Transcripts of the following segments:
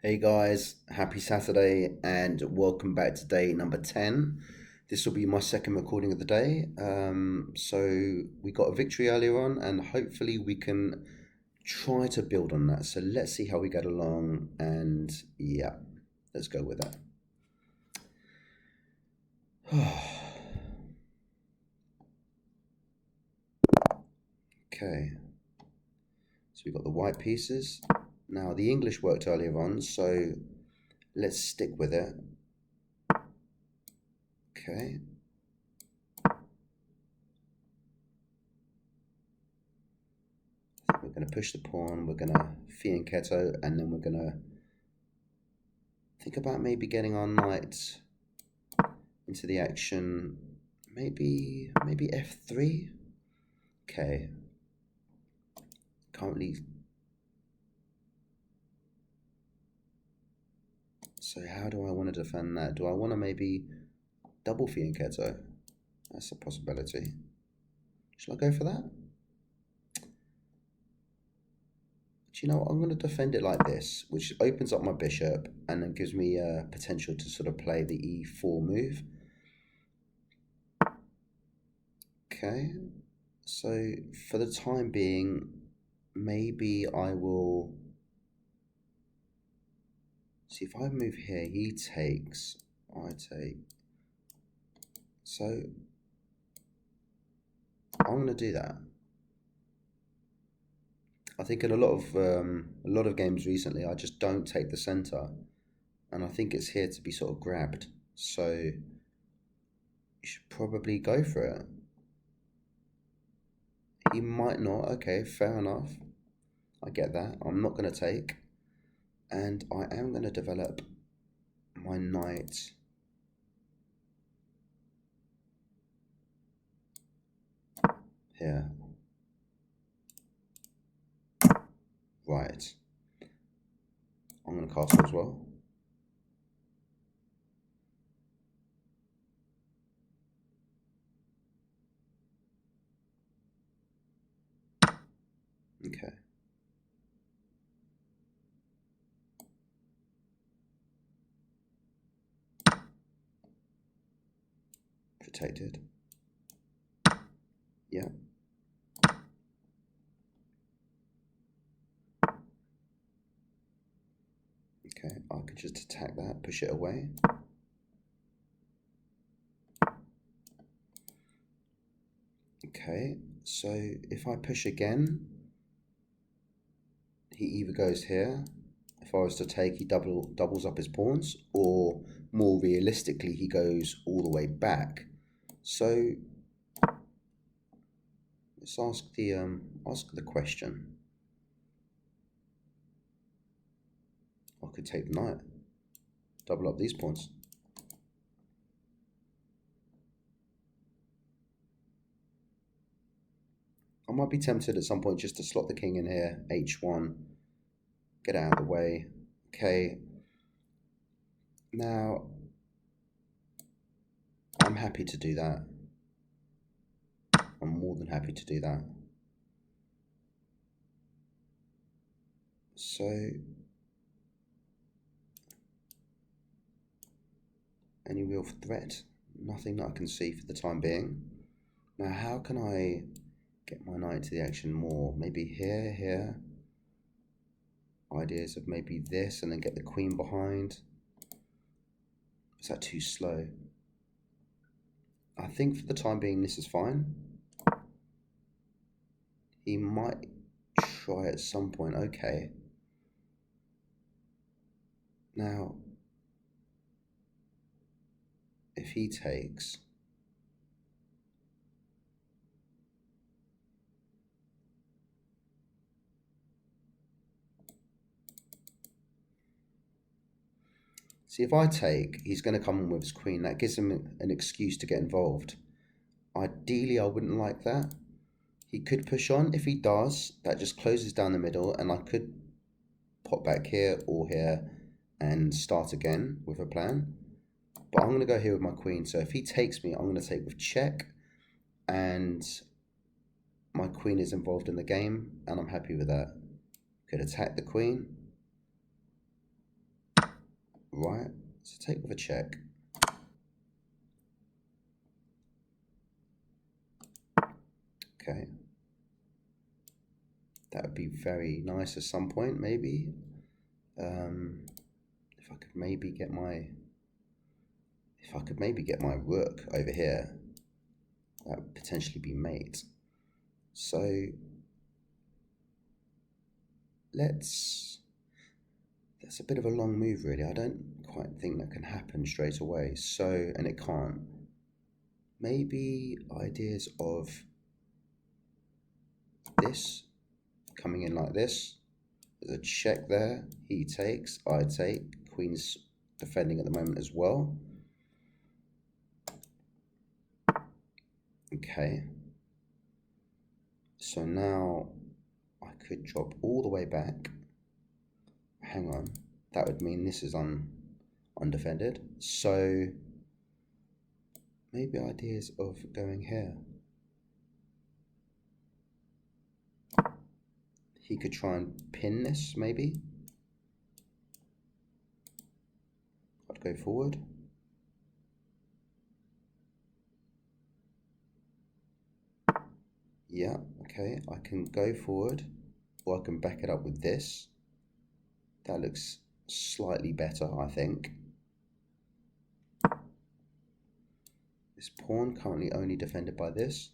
Hey guys, happy Saturday and welcome back to day number 10. This will be my second recording of the day. So we got a victory earlier on and hopefully we can try to build on that. So let's see how we get along and yeah, let's go with that. Okay, so we got the white pieces. Now the English worked earlier on, so let's stick with it. Okay. We're going to push the pawn, we're going to fianchetto, and then we're going to think about maybe getting our knight into the action. Maybe f3. Okay. Currently. So how do I want to defend that? Do I want to maybe double fianchetto? That's a possibility. Shall I go for that? Do you know what? I'm going to defend it like this, which opens up my bishop and then gives me potential to sort of play the e4 move. Okay, so for the time being, maybe I will see if I move here, he takes, I take. So I'm going to do that. I think in a lot of games recently, I just don't take the center, and I think it's here to be sort of grabbed. So you should probably go for it. He might not. Okay, fair enough. I get that. I'm not going to take, and I am going to develop my knight here. Right. I'm going to castle as well. Okay. Protected. Yeah. Okay, I could just attack that, push it away. Okay, so if I push again, he either goes here. If I was to take, he doubles up his pawns, or more realistically, he goes all the way back. So let's ask the question. I could take the knight, double up these pawns. I might be tempted at some point just to slot the king in here, h1, get out of the way. Okay. Now, I'm happy to do that. I'm more than happy to do that. So, any real threat? Nothing that I can see for the time being. Now, how can I get my knight to the action more? Maybe here. Ideas of maybe this and then get the queen behind. Is that too slow? I think for the time being, this is fine. He might try at some point. Okay. Now, if he takes, see, if I take, he's going to come in with his queen. That gives him an excuse to get involved. Ideally, I wouldn't like that. He could push on. If he does, that just closes down the middle, and I could pop back here or here and start again with a plan. But I'm going to go here with my queen. So if he takes me, I'm going to take with check, and my queen is involved in the game, and I'm happy with that. Could attack the queen. right? So take with a check. Okay. That would be very nice at some point, maybe. If I could maybe get my rook over here, that would potentially be mate. So that's a bit of a long move, really. I don't quite think that can happen straight away. So, and it can't. Maybe ideas of this coming in like this. There's a check there. He takes, I take. Queen's defending at the moment as well. Okay. So now I could drop all the way back. Hang on. That would mean this is undefended. So maybe ideas of going here. He could try and pin this, maybe. I'd go forward. Yeah, okay. I can go forward, or I can back it up with this. That looks slightly better, I think. This pawn currently only defended by this.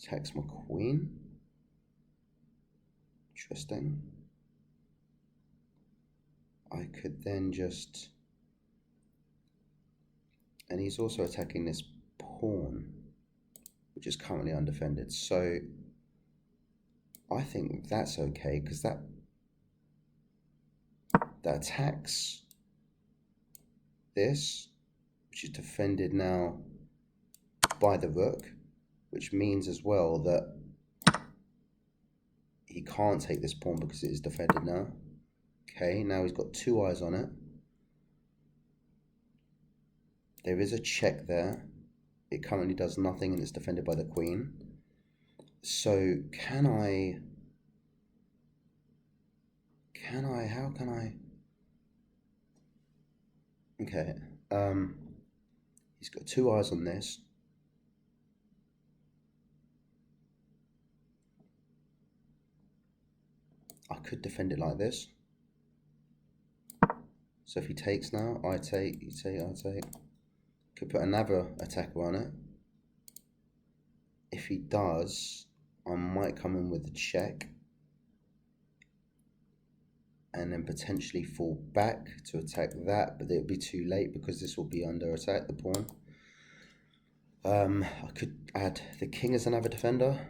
Attacks my queen. Interesting. I could then just... And he's also attacking this pawn, which is currently undefended. So I think that's okay, because that attacks this, which is defended now by the rook, which means as well that he can't take this pawn because it is defended now. Okay, now he's got two eyes on it. There is a check there. It currently does nothing and it's defended by the queen. So how can I? Okay, he's got two eyes on this. I could defend it like this. So if he takes now, I take, you take, I take. Could put another attacker on it. If he does, I might come in with a check. And then potentially fall back to attack that, but it would be too late because this will be under attack, the pawn. I could add the king as another defender.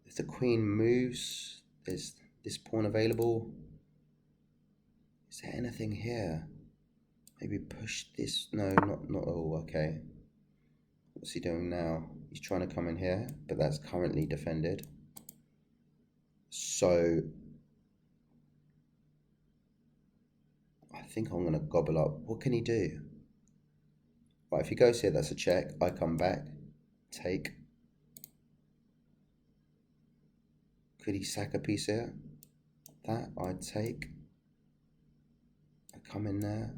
If the queen moves, there's this pawn available. Is there anything here? Maybe push this. No, not all. Okay. What's he doing now? He's trying to come in here, but that's currently defended. So I think I'm going to gobble up. What can he do? Right, if he goes here, that's a check. I come back. Take. Could he sack a piece here? That I'd take. I come in there.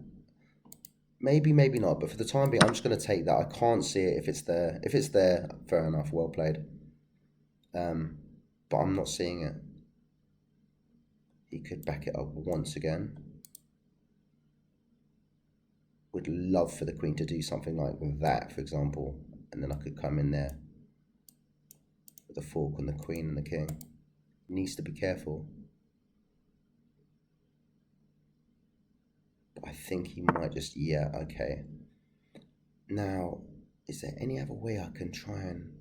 Maybe, maybe not. But for the time being, I'm just going to take that. I can't see it if it's there. If it's there, fair enough. Well played. But I'm not seeing it. He could back it up once again. Would love for the queen to do something like that, for example. And then I could come in there with the fork on the queen and the king. Needs to be careful. But I think he might just, yeah, okay. Now, is there any other way I can try and...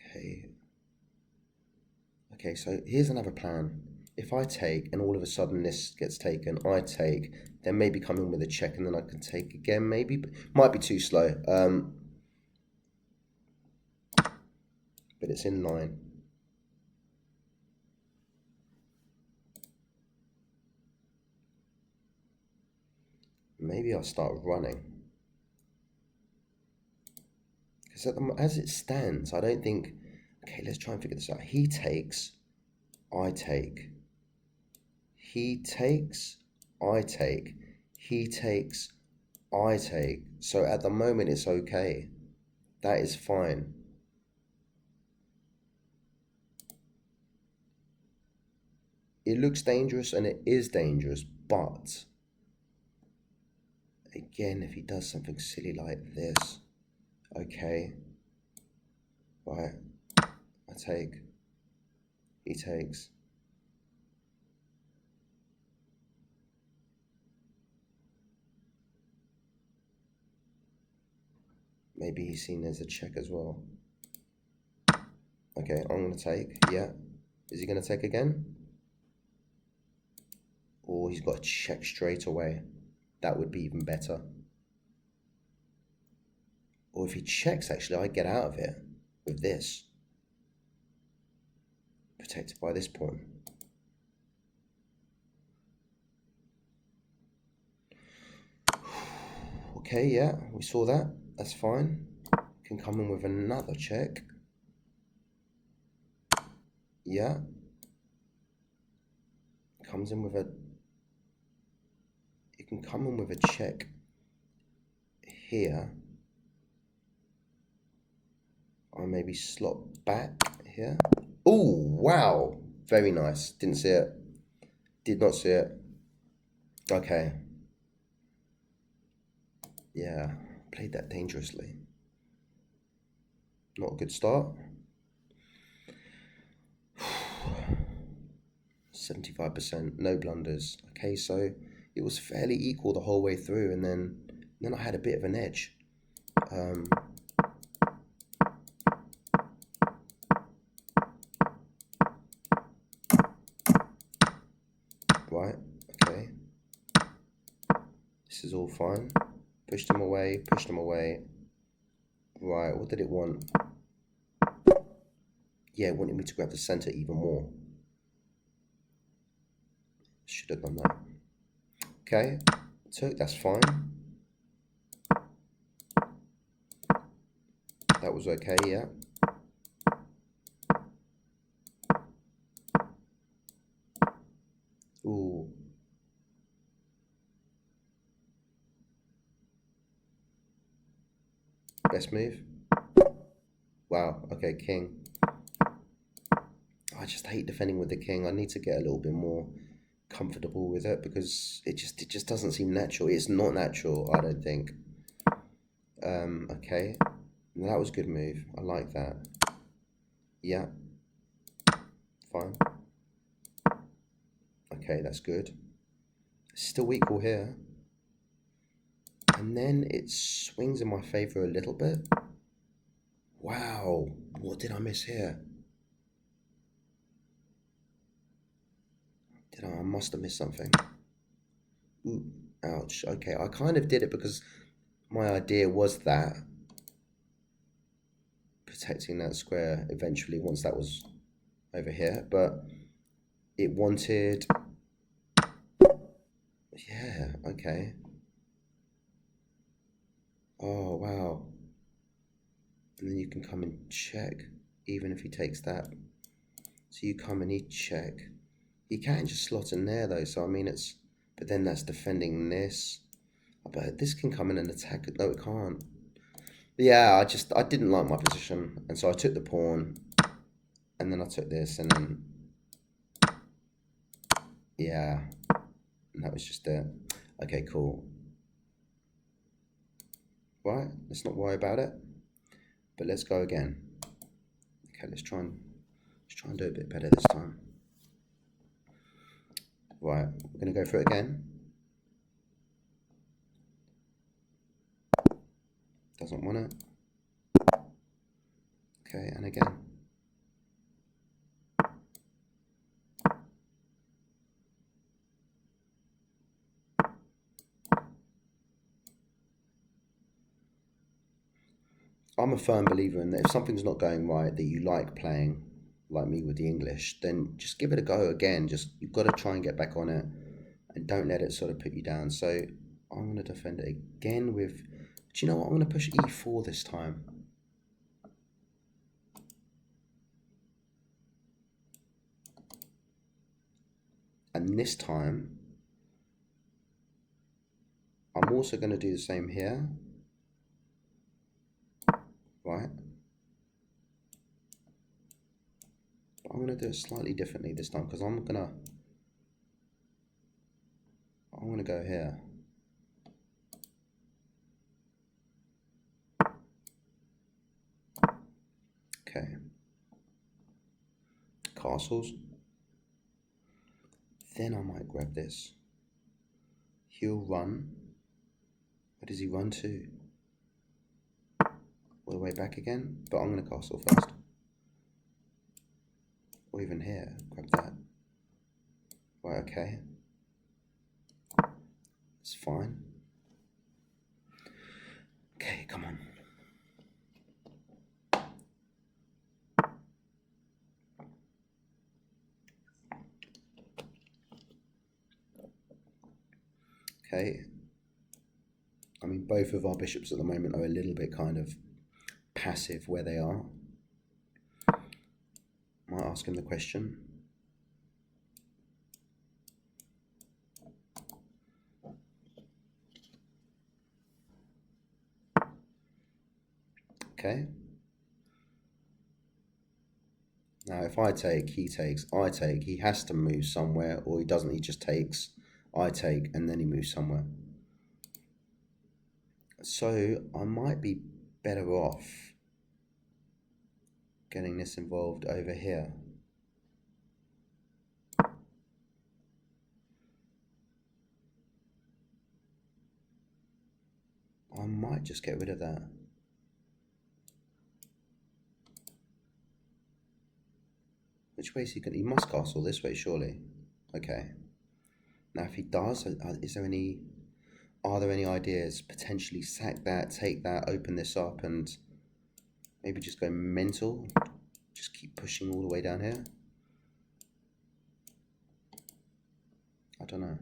Okay. Okay, so here's another plan. If I take and all of a sudden this gets taken, I take, then maybe come in with a check and then I can take again, maybe. But might be too slow. But it's in line. Maybe I'll start running. Because as it stands, I don't think. Okay, let's try and figure this out. He takes, I take. He takes, I take. He takes, I take. So at the moment, it's okay. That is fine. It looks dangerous and it is dangerous, but again, if he does something silly like this, okay, right, I take, he takes. Maybe he's seen there's a check as well. Okay, I'm going to take, yeah. Is he going to take again? Or he's got to check straight away. That would be even better. Or if he checks, actually, I get out of it with this. Protected by this pawn. Okay, yeah, we saw that. That's fine. Can come in with another check. Yeah. Comes in with a... You can come in with a check here. Or maybe slot back here. Oh, wow. Very nice. Didn't see it. Did not see it. Okay. Yeah. Played that dangerously. Not a good start. 75%. No blunders. Okay, so it was fairly equal the whole way through, and then I had a bit of an edge. Right, okay. This is all fine. Pushed him away, pushed him away. Right, what did it want? Yeah, it wanted me to grab the center even more. Should have done that. Okay, so that's fine. That was okay, yeah. Ooh. Best move. Wow, okay, king. I just hate defending with the king. I need to get a little bit more comfortable with it because it just doesn't seem natural. It's not natural, I don't think. Okay. That was a good move. I like that. Yeah. Fine. Okay, that's good. Still equal here. And then it swings in my favor a little bit. Wow. What did I miss here? I must have missed something. Ooh, ouch. Okay, I kind of did it because my idea was that protecting that square eventually once that was over here, but it wanted... Yeah, okay. Oh, wow. And then you can come and check, even if he takes that. So you come and he check. He can just slot in there though, so I mean it's... But then that's defending this. But this can come in and attack it. No, it can't. Yeah, I didn't like my position. And so I took the pawn. And then I took this and then... Yeah. And that was just it. Okay, cool. Right, let's not worry about it. But let's go again. Okay, let's try and do a bit better this time. Right, we're going to go for it again. Doesn't want it. Okay, and again. I'm a firm believer in that if something's not going right, that you like playing, like me with the English, then just give it a go again. You've got to try and get back on it and don't let it sort of put you down. So I'm going to defend it again with, do you know what? I'm going to push e4 this time. And this time, I'm also going to do the same here, right? But I'm going to do it slightly differently this time because I'm going to go here. Okay. Castles. Then I might grab this. He'll run. Where does he run to? All the way back again? But I'm going to castle first. Or even here. Grab that. Right, okay. It's fine. Okay, come on. Okay. I mean, both of our bishops at the moment are a little bit kind of passive where they are. Might ask him the question. Okay. Now, if I take, he takes, I take, he has to move somewhere, or he doesn't, he just takes, I take, and then he moves somewhere. So I might be better off getting this involved over here. I might just get rid of that. Which way is he going? He must castle this way, surely. Okay. Now, if he does, is there any? Are there any ideas? Potentially sack that, take that, open this up, and maybe just go mental. Just keep pushing all the way down here. I don't know.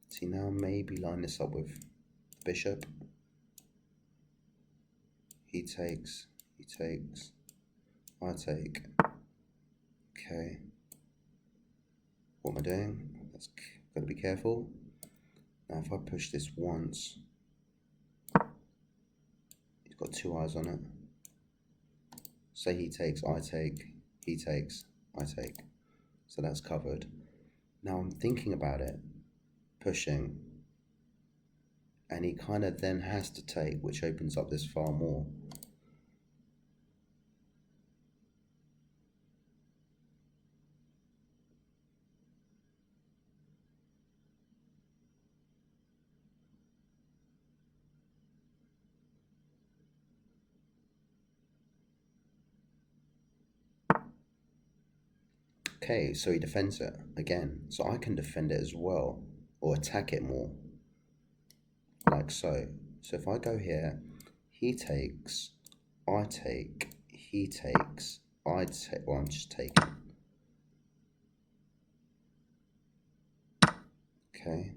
See, now maybe line this up with bishop. He takes, I take. Okay. What am I doing? That's got to be careful. Now, if I push this once, he's got two eyes on it. Say he takes, I take, he takes, I take. So that's covered. Now I'm thinking about it, pushing, and he kind of then has to take, which opens up this far more. Okay, so he defends it again. So I can defend it as well, or attack it more, like so. So if I go here, he takes, I take, he takes, I take, well, I'm just taking. Okay.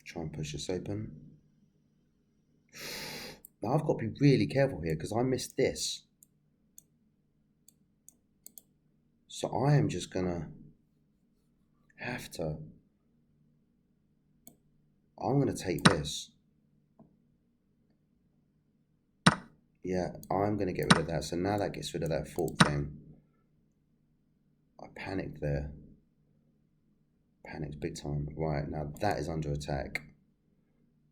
Try and push this open. Now I've got to be really careful here because I missed this. So I am just gonna have to, I'm gonna take this. Yeah, I'm gonna get rid of that. So now that gets rid of that fork thing. I panicked there. Panicked big time. Right, now that is under attack.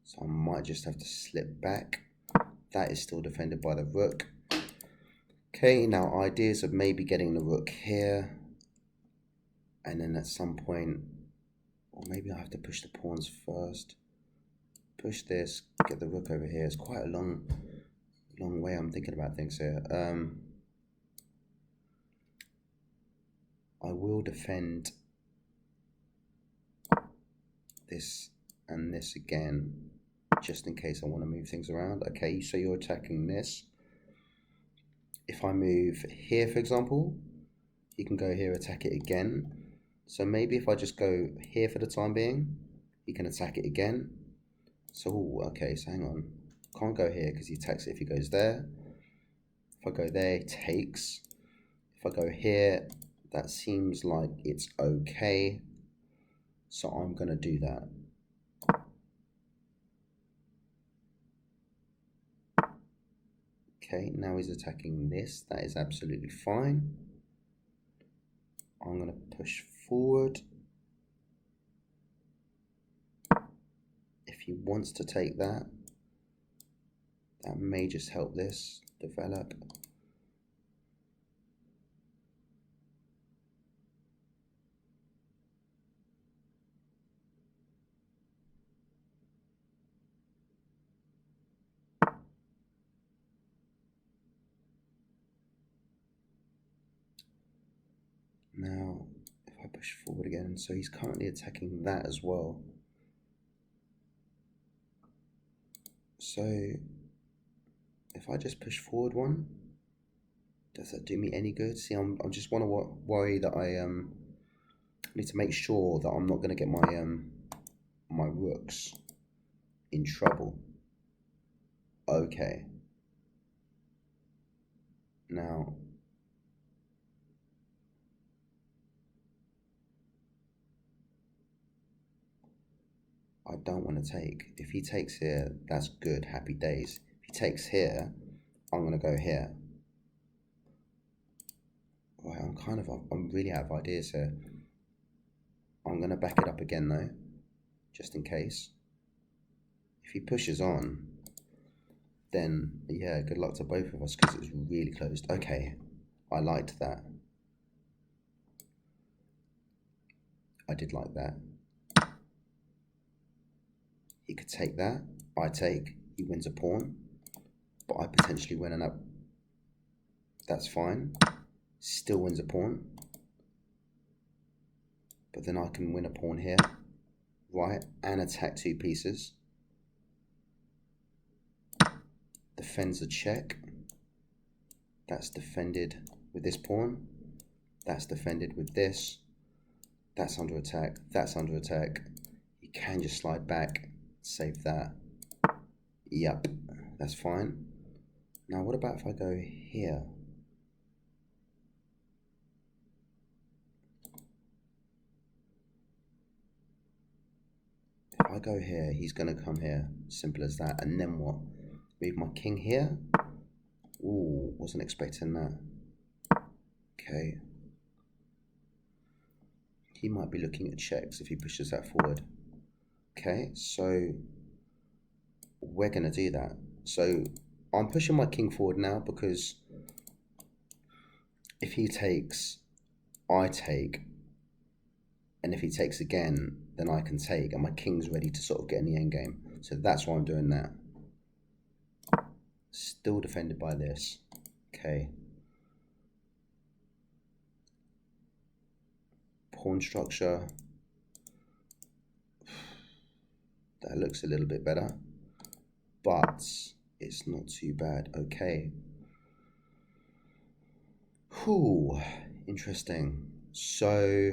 So I might just have to slip back. That is still defended by the rook. Okay, now ideas of maybe getting the rook here. And then at some point, or maybe I have to push the pawns first. Push this, get the rook over here. It's quite a long way I'm thinking about things here. I will defend this and this again. just in case I want to move things around. Okay, so you're attacking this. If I move here, for example, you can go here, attack it again. So maybe if I just go here for the time being, he can attack it again. So, okay, so hang on. Can't go here because he attacks it if he goes there. If I go there, he takes. If I go here, that seems like it's okay. So I'm going to do that. Okay, now he's attacking this. That is absolutely fine. I'm going to push forward. If he wants to take that, that may just help this develop. Now, if I push forward again, so he's currently attacking that as well. So, if I just push forward one, does that do me any good? See, I'm just want to worry that I need to make sure that I'm not going to get my rooks in trouble. Okay. Now, I don't want to take. If he takes here, that's good, happy days. If he takes here, I'm going to go here. Right, I'm really out of ideas here. I'm going to back it up again though, just in case. If he pushes on, then yeah, good luck to both of us because it's really closed. Okay, I liked that. I did like that. He could take that. I take. He wins a pawn. But I potentially win an up. That's fine. Still wins a pawn. But then I can win a pawn here. Right. And attack two pieces. Defends a check. That's defended with this pawn. That's defended with this. That's under attack. That's under attack. You can just slide back. Save that. Yep, that's fine. Now what about if I go here? If I go here, he's going to come here. Simple as that. And then what? Move my king here. Ooh, wasn't expecting that. Okay. He might be looking at checks if he pushes that forward. Okay, so we're going to do that. So I'm pushing my king forward now because if he takes, I take. And if he takes again, then I can take. And my king's ready to sort of get in the endgame. So that's why I'm doing that. Still defended by this. Okay. Pawn structure. That looks a little bit better. But it's not too bad. Okay. Whew. Interesting. So,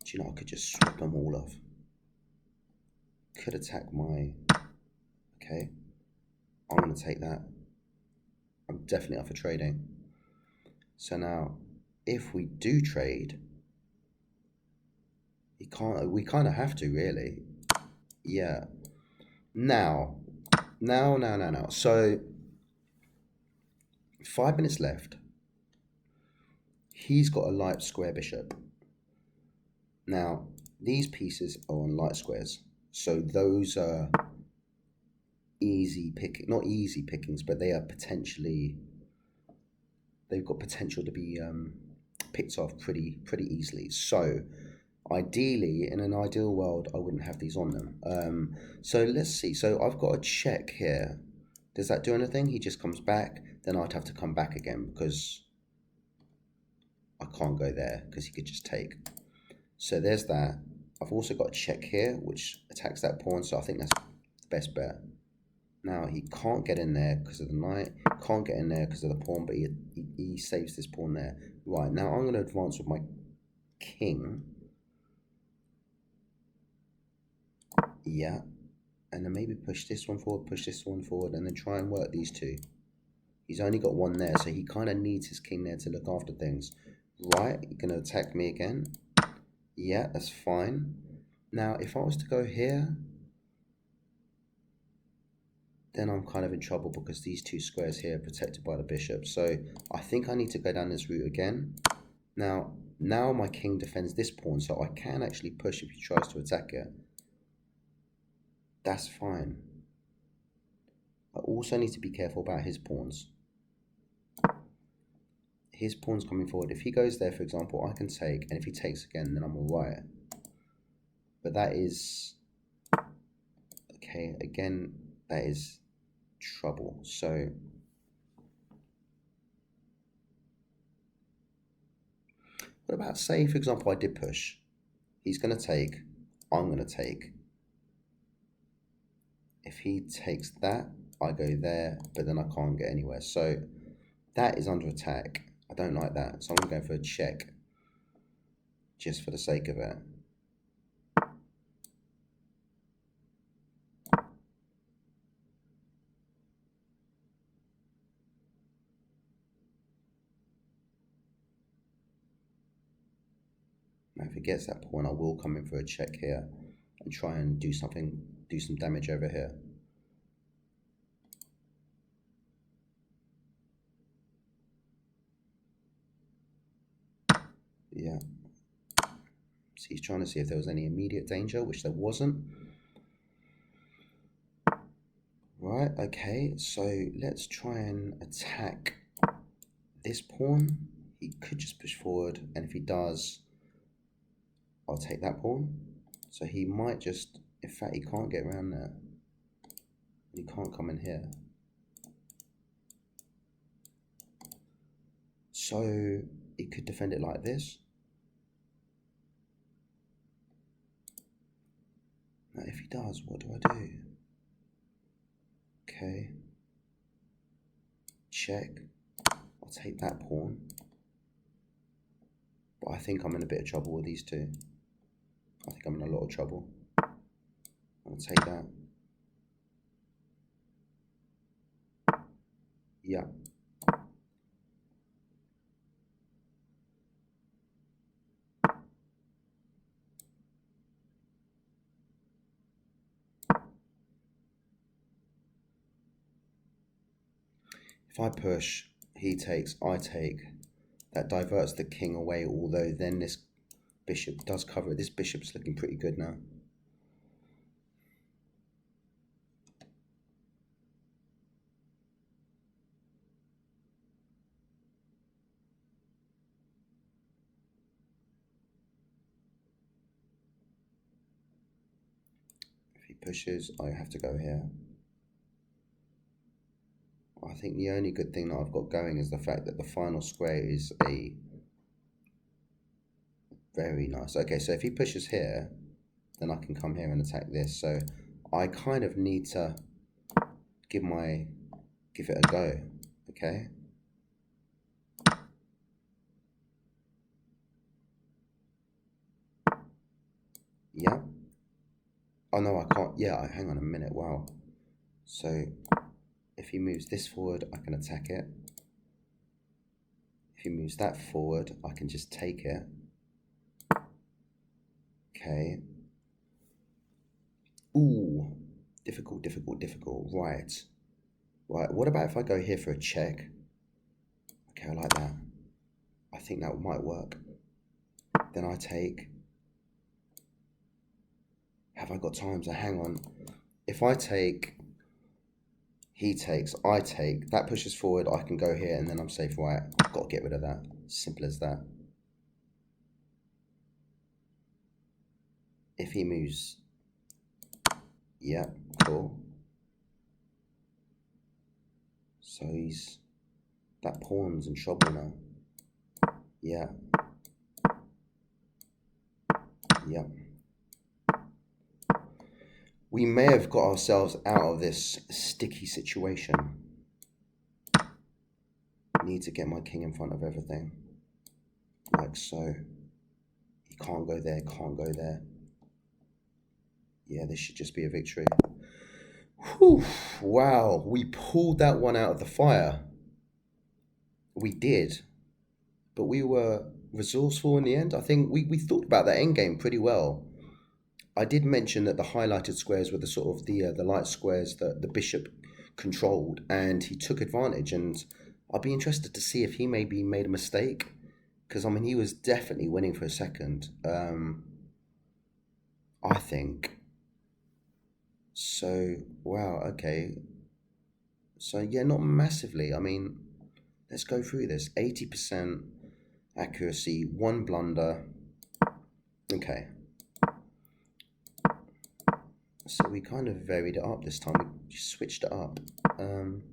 do you know, I could just swap them all off. Could attack my... Okay. I'm going to take that. I'm definitely up for trading. So now, if we do trade, we kind of have to, really. Yeah. Now. So, 5 minutes left. He's got a light square bishop. Now, these pieces are on light squares. So those are not easy pickings, but they are potentially, they've got potential to be picked off pretty easily. So ideally, in an ideal world, I wouldn't have these on them. So let's see. So I've got a check here. Does that do anything? He just comes back. Then I'd have to come back again because I can't go there because he could just take. So there's that. I've also got a check here, which attacks that pawn, so I think that's the best bet. Now, he can't get in there because of the knight, can't get in there because of the pawn, but he saves this pawn there. Right, now I'm going to advance with my king. Yeah, and then maybe push this one forward, and then try and work these two. He's only got one there, so he kind of needs his king there to look after things. Right, you're going to attack me again. Yeah, that's fine. Now, if I was to go here, then I'm kind of in trouble because these two squares here are protected by the bishop. So I think I need to go down this route again. Now my king defends this pawn, so I can actually push if he tries to attack it. That's fine. I also need to be careful about his pawns. His pawn's coming forward. If he goes there, for example, I can take, and if he takes again, then I'm alright. But that is... okay, again, that is trouble. So... what about, say, for example, I did push. He's going to take, I'm going to take. If he takes that, I go there, but then I can't get anywhere. So that is under attack. I don't like that. So I'm going to go for a check, just for the sake of it. Now if he gets that pawn, I will come in for a check here and try and do some damage over here. Yeah. So he's trying to see if there was any immediate danger, which there wasn't. Right, okay, so let's try and attack this pawn. He could just push forward, and if he does, I'll take that pawn. So he might just, in fact, he can't get around there. He can't come in here. So he could defend it like this. Now if he does, what do I do? Okay. Check. I'll take that pawn. But I think I'm in a bit of trouble with these two. I think I'm in a lot of trouble. I'll take that. Yeah. If I push, he takes, I take. That diverts the king away, although then this bishop does cover it. This bishop's looking pretty good now. If he pushes, I have to go here. I think the only good thing that I've got going is the fact that the final square is a very nice. Okay, so if he pushes here, then I can come here and attack this. So I kind of need to give it a go. Okay. Yeah. Oh no, I can't. Yeah, hang on a minute. Wow. So if he moves this forward, I can attack it. If he moves that forward, I can just take it. Okay. Ooh, difficult. Right. Right, what about if I go here for a check? Okay, I like that. I think that might work. Then I take. Have I got time to hang on? If I take, he takes, I take, that pushes forward, I can go here and then I'm safe. Right, I've got to get rid of that. Simple as that. If he moves, yeah, cool. So that pawn's in trouble now. Yeah. Yeah. We may have got ourselves out of this sticky situation. Need to get my king in front of everything. Like so. He can't go there, can't go there. Yeah, this should just be a victory. Whew, wow, we pulled that one out of the fire. We did. But we were resourceful in the end. I think we thought about that end game pretty well. I did mention that the highlighted squares were the sort of the light squares that the bishop controlled, and he took advantage. And I'd be interested to see if he maybe made a mistake, because I mean he was definitely winning for a second. I think so. Wow. Okay. So yeah, not massively. I mean, let's go through this. 80% accuracy, one blunder. Okay. So we kind of varied it up this time. We just switched it up. Am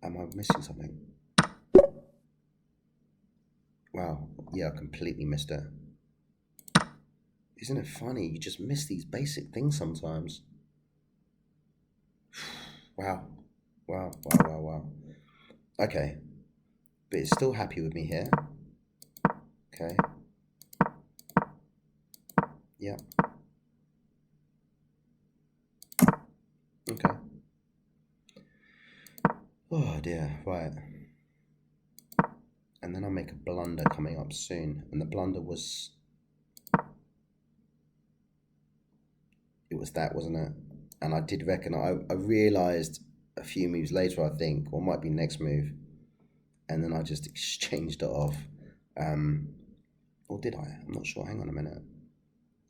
I missing something? Wow. Yeah, I completely missed it. Isn't it funny? You just miss these basic things sometimes. Wow. Wow, wow, wow, wow. Okay. But it's still happy with me here. Okay. Yeah. Okay. Oh dear. Right. And then I'll make a blunder coming up soon. And the blunder was... It was that, wasn't it? And I did reckon... I realised a few moves later, I think, or might be next move. And then I just exchanged it off. Or did I? I'm not sure. Hang on a minute.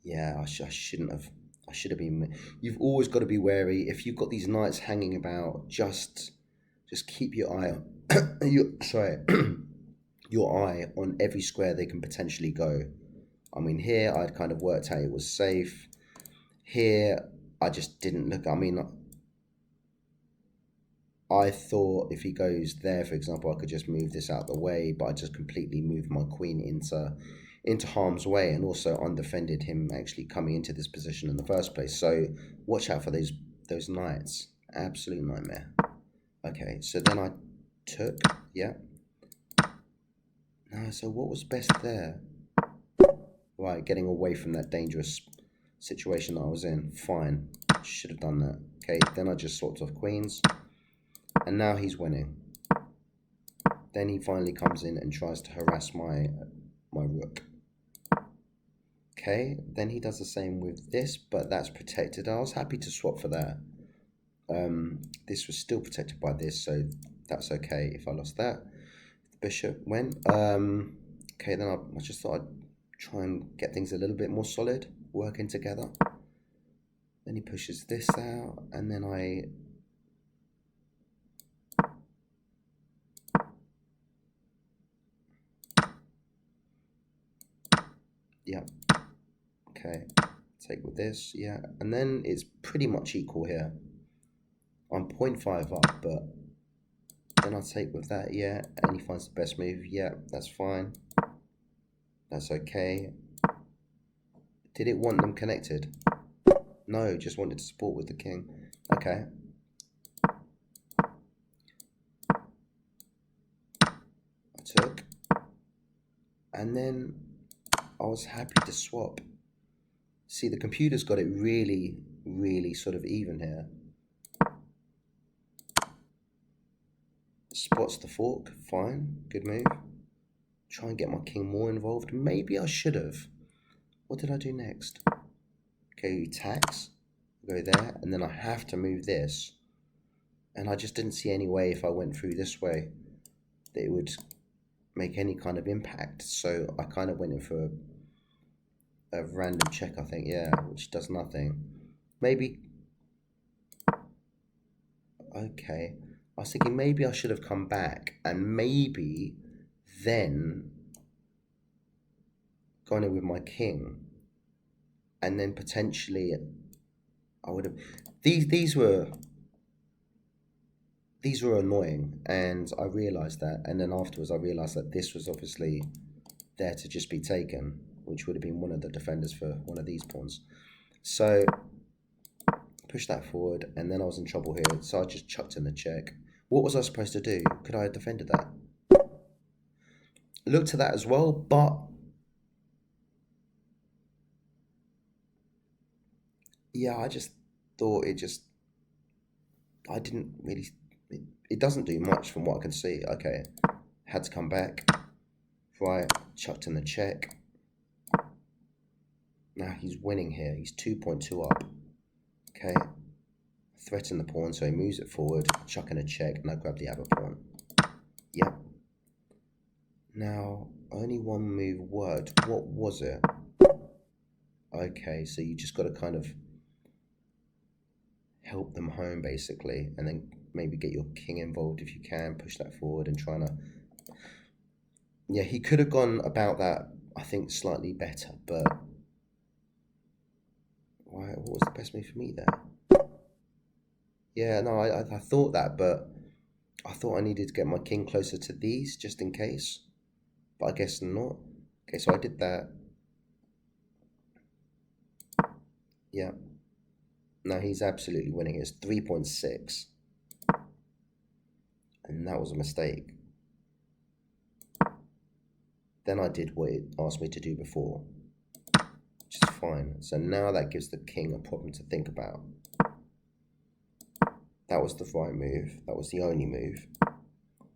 Yeah, I shouldn't have. I should have been. You've always got to be wary. If you've got these knights hanging about, just keep your eye on your eye on every square they can potentially go. I mean, here I'd kind of worked out it was safe. Here I just didn't look. I mean, I thought if he goes there, for example, I could just move this out of the way, but I just completely moved my queen into harm's way, and also undefended him actually coming into this position in the first place. So watch out for those knights. Absolute nightmare. Okay, so then I took, yeah. No, so what was best there? Right, getting away from that dangerous situation that I was in. Fine, should have done that. Okay, then I just swapped off queens, and now he's winning. Then he finally comes in and tries to harass my rook. Okay, then he does the same with this, but that's protected. I was happy to swap for that. This was still protected by this, so that's okay if I lost that. The bishop went. Okay, then I just thought I'd try and get things a little bit more solid, working together. Then he pushes this out, and then yeah. Okay, take with this, yeah. And then it's pretty much equal here. I'm 0.5 up, but then I'll take with that, yeah. And he finds the best move, yeah, that's fine. That's okay. Did it want them connected? No, just wanted to support with the king. Okay. I took. And then I was happy to swap. See, the computer's got it really, really sort of even here. Spots the fork, fine, good move. Try and get my king more involved. Maybe I should have. What did I do next? Okay, tax, go there, and then I have to move this. And I just didn't see any way if I went through this way that it would make any kind of impact. So I kind of went in for a random check, I think, yeah, which does nothing. Maybe, okay. I was thinking maybe I should have come back and maybe then gone in with my king and then potentially I would have. These were annoying, and I realised that. And then afterwards, I realised that this was obviously there to just be taken, which would have been one of the defenders for one of these pawns. So push that forward, and then I was in trouble here. So I just chucked in the check. What was I supposed to do? Could I have defended that? Looked at that as well, but yeah, I just thought I didn't really. It doesn't do much from what I can see. Okay, had to come back. Right, chucked in the check. Now he's winning here. He's 2.2 up. Okay, threaten the pawn, so he moves it forward, chuck in a check, and I grab the other pawn. Yep. Now, only one move worked. What was it? Okay, so you just got to kind of help them home, basically, and then maybe get your king involved if you can, push that forward and trying to... Yeah, he could have gone about that, I think, slightly better, but... What was the best move for me there? Yeah, no, I thought that, but I thought I needed to get my king closer to these, just in case. But I guess not. Okay, so I did that. Yeah. No, he's absolutely winning. It's 3.6. And that was a mistake. Then I did what it asked me to do before, which is fine. So now that gives the king a problem to think about. That was the right move. That was the only move.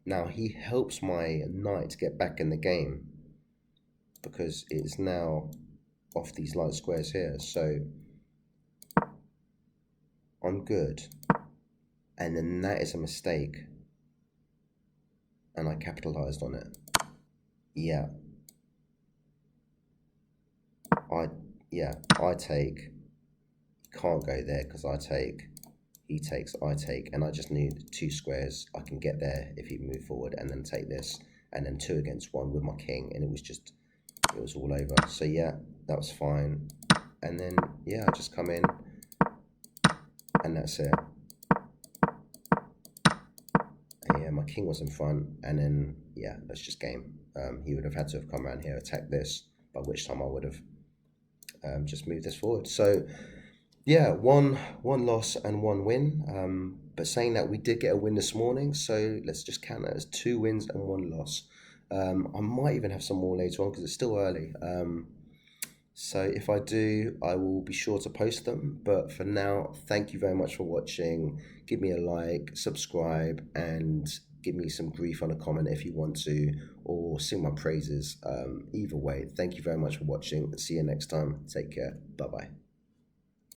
Now he helps my knight get back in the game because it's now off these light squares here. So I'm good. And then that is a mistake. And I capitalized on it. Yeah. I take. Can't go there because I take. He takes, I take, and I just need 2 squares. I can get there if he move forward and then take this, and then 2 against 1 with my king, and it was all over. So yeah, that was fine. And then yeah, I just come in, and that's it. And yeah, my king was in front, and then yeah, that's just game. He would have had to have come around here, attacked this, by which time I would have just moved this forward. So yeah, one loss and 1 win. But saying that, we did get a win this morning, so let's just count that as 2 wins and 1 loss. I might even have some more later on because it's still early. So if I do, I will be sure to post them. But for now, thank you very much for watching. Give me a like, subscribe, and give me some grief on a comment if you want to, or sing my praises. Either way, thank you very much for watching. See you next time. Take care. Bye-bye.